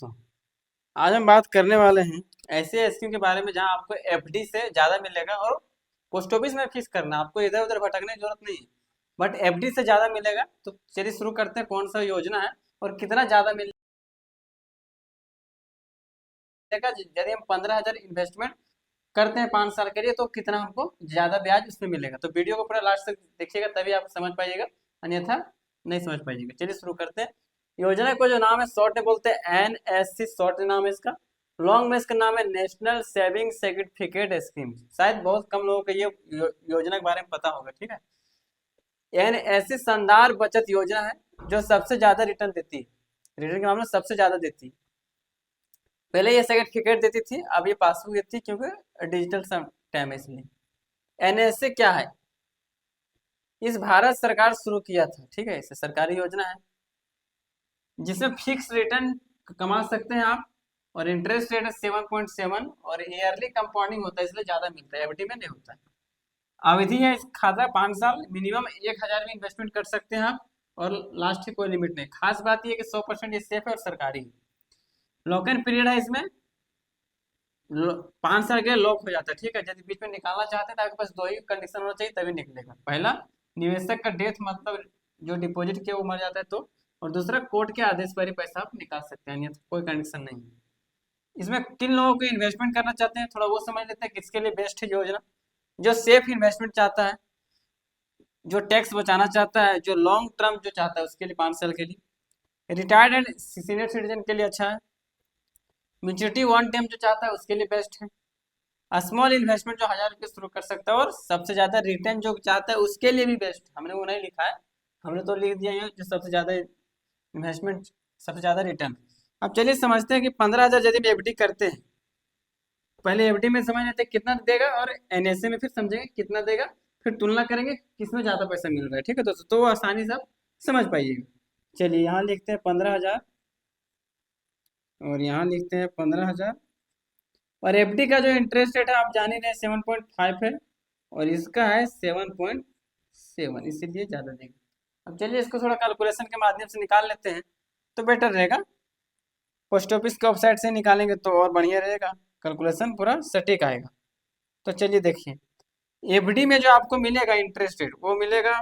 दोस्तों, आज हम बात करने वाले हैं ऐसे स्कीम के बारे में जहां आपको एफडी से ज़्यादा मिलेगा और पोस्ट ऑफिस में फिक्स करना, आपको इधर उधर भटकने की जरूरत नहीं है, बट एफडी से ज़्यादा मिलेगा। तो चलिए शुरू करते हैं, कौन सा योजना है और कितना ज़्यादा मिलेगा। यदि हम 15,000 इन्वेस्टमेंट करते हैं 5 साल के लिए तो कितना हमको ज़्यादा ब्याज उसमें मिलेगा। तो वीडियो को पूरा लास्ट तक देखिएगा, तभी आप समझ पाइएगा, अन्यथा नहीं समझ पाइएगा। चलिए शुरू करते हैं। योजना को जो नाम है शॉर्ट में बोलते हैं NSC, शॉर्ट नाम है इसका। लॉन्ग में इसका नाम है नेशनल सेविंग सर्टिफिकेट स्कीम। शायद बहुत कम लोगों को ये योजना के बारे में पता होगा, ठीक है। NSC शानदार बचत योजना है जो सबसे ज्यादा रिटर्न देती है, रिटर्न के मामले में सबसे ज्यादा देती है। पहले ये सर्टिफिकेट देती थी, अब ये पासबुक देती है क्योंकि डिजिटल टाइम है इसलिए। NSC क्या है? इस भारत सरकार शुरू किया था, ठीक है, इसे सरकारी योजना है जिसमें फिक्स रिटर्न कमा सकते हैं आप, और इंटरेस्ट रेट है 7.7 और ईयरली कंपाउंडिंग होता है, इसलिए ज्यादा मिलता है, एफडी में नहीं होता है। अवधि है इस खाता 5 साल, मिनिमम 1,000 में इन्वेस्टमेंट कर सकते हैं आप, और लास्ट की कोई लिमिट नहीं। खास बात यह कि 100% ये सेफ है और सरकारी है। लॉक इन पीरियड है इसमें, 5 साल के लिए लॉक हो जाता है, ठीक है। यदि बीच में निकालना चाहते हैं तो आपके पास दो ही कंडीशन होना चाहिए, तभी निकलेगा। पहला, निवेशक का डेथ, मतलब जो डिपॉजिट किया वो मर जाता है तो, और दूसरा, कोर्ट के आदेश पर ही पैसा आप निकाल सकते हैं, अन्यथा कोई कंडीशन नहीं है। इसमें किन लोगों को इन्वेस्टमेंट करना चाहते हैं थोड़ा वो समझ लेते हैं, किसके लिए बेस्ट है योजना। जो सेफ इन्वेस्टमेंट चाहता है, जो टैक्स बचाना चाहता है, जो लॉन्ग टर्म जो चाहता है उसके लिए 5 साल के लिए, रिटायर्ड एंड सीनियर सिटीजन के लिए अच्छा है, मेच्योरिटी वन टाइम जो चाहता है उसके लिए बेस्ट है, स्मॉल इन्वेस्टमेंट जो 1,000 रुपये शुरू कर सकता है, और सबसे ज्यादा रिटर्न जो चाहता है उसके लिए भी बेस्ट। हमने वो नहीं लिखा है, हमने तो लिख दिया है जो सबसे ज्यादा इन्वेस्टमेंट, सबसे ज्यादा रिटर्न। अब चलिए समझते हैं कि 15,000 यदि हम एफडी करते हैं, पहले एफडी में समझ लेते हैं कितना देगा, और एनएसए में फिर समझेंगे कितना देगा, फिर तुलना करेंगे किसमें ज्यादा पैसा मिल रहा है, ठीक है दोस्तों। तो आसानी से आप समझ पाइएगा। चलिए यहाँ लिखते हैं 15,000 और यहाँ लिखते हैं 15,000, और एफडी का जो इंटरेस्ट रेट है आप जान ही रहे 7.5 है, और इसका है 7.7, इसीलिए ज्यादा देगा। अब चलिए इसको थोड़ा कैलकुलेशन के माध्यम से निकाल लेते हैं तो बेटर रहेगा। पोस्ट ऑफिस के वेबसाइट से निकालेंगे तो और बढ़िया रहेगा, कैलकुलेशन पूरा सटीक आएगा। तो चलिए देखिए, एफडी में जो आपको मिलेगा इंटरेस्ट रेट वो मिलेगा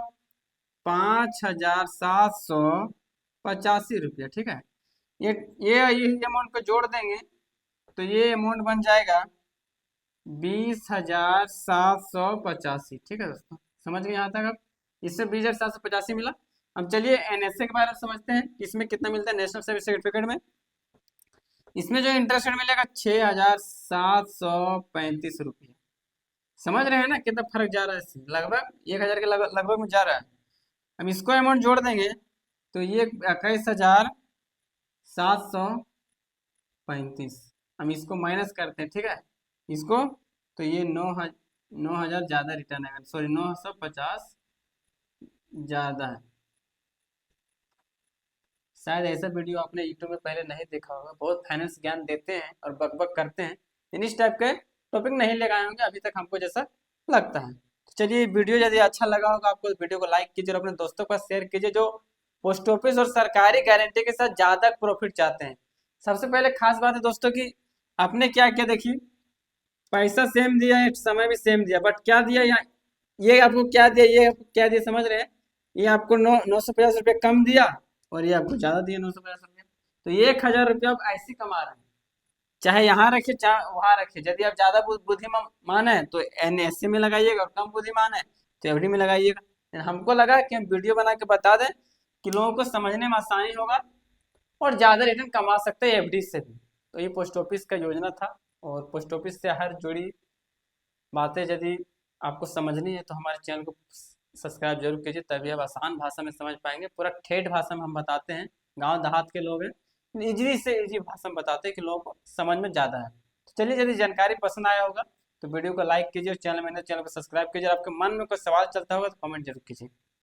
5,785 रुपया, ठीक है। ये अमाउंट को जोड़ देंगे तो ये अमाउंट बन जाएगा 20,785, ठीक है दोस्तों। समझ गए यहाँ तक? अब इससे 20,785 मिला। अब चलिए एनएसए के बारे में समझते हैं, इसमें कितना मिलता है नेशनल सर्विस सर्टिफिकेट में। इसमें जो इंटरेस्ट रेट मिलेगा 6,735 रुपये। समझ रहे हैं ना कितना फर्क जा रहा है इससे, लगभग 1,000 के लगभग में जा रहा है। अब इसको अमाउंट जोड़ देंगे तो ये 21,735। हम इसको माइनस करते हैं, ठीक है, इसको, तो ये 9,000 ज़्यादा रिटर्न आएगा, सॉरी 950 ज़्यादा है। शायद ऐसा वीडियो आपने यूट्यूब में पहले नहीं देखा होगा, बहुत फाइनेंस ज्ञान देते हैं और बकबक करते हैं, इस टाइप के टॉपिक नहीं लगाए होंगे अभी तक हमको, जैसा लगता है। तो चलिए वीडियो यदि अच्छा लगा होगा आपको, वीडियो को लाइक कीजिए और अपने दोस्तों का शेयर कीजिए जो पोस्ट ऑफिस और सरकारी गारंटी के साथ ज़्यादा प्रॉफिट चाहते हैं। सबसे पहले खास बात है दोस्तों की आपने क्या क्या देखी, पैसा सेम दिया है, समय भी सेम दिया, बट क्या दिया यहाँ, ये आपको क्या दिया, ये आपको क्या दिया, समझ रहे हैं। ये आपको 950 रुपये कम दिया, और ये आपको ज्यादा दिया 950 रुपये। तो ये 1,000 रुपये आप ऐसे कमा रहे हैं, चाहे यहाँ रखे चाहे वहां रखे। यदि आप ज्यादा बुद्धिमान है तो एनएससी में लगाइएगा, और कम बुद्धिमान है तो एफडी में लगाइएगा। हमको लगा कि हम वीडियो बना के बता दें कि लोगों को समझने में आसानी होगा और ज्यादा रिटर्न कमा सकते हैं एफडी से भी। तो ये पोस्ट ऑफिस का योजना था, और पोस्ट ऑफिस से हर जुड़ी बातें यदि आपको समझनी है तो हमारे चैनल को सब्सक्राइब जरूर कीजिए, तभी आप आसान भाषा में समझ पाएंगे। पूरा ठेठ भाषा में हम बताते हैं, गांव देहात के लोग हैं, इजली से इजी भाषा में बताते हैं कि लोगों को समझ में ज़्यादा है। तो चलिए, यदि जानकारी पसंद आया होगा तो वीडियो को लाइक कीजिए और चैनल को सब्सक्राइब कीजिए। आपके मन में कोई सवाल चलता होगा तो कमेंट जरूर कीजिए।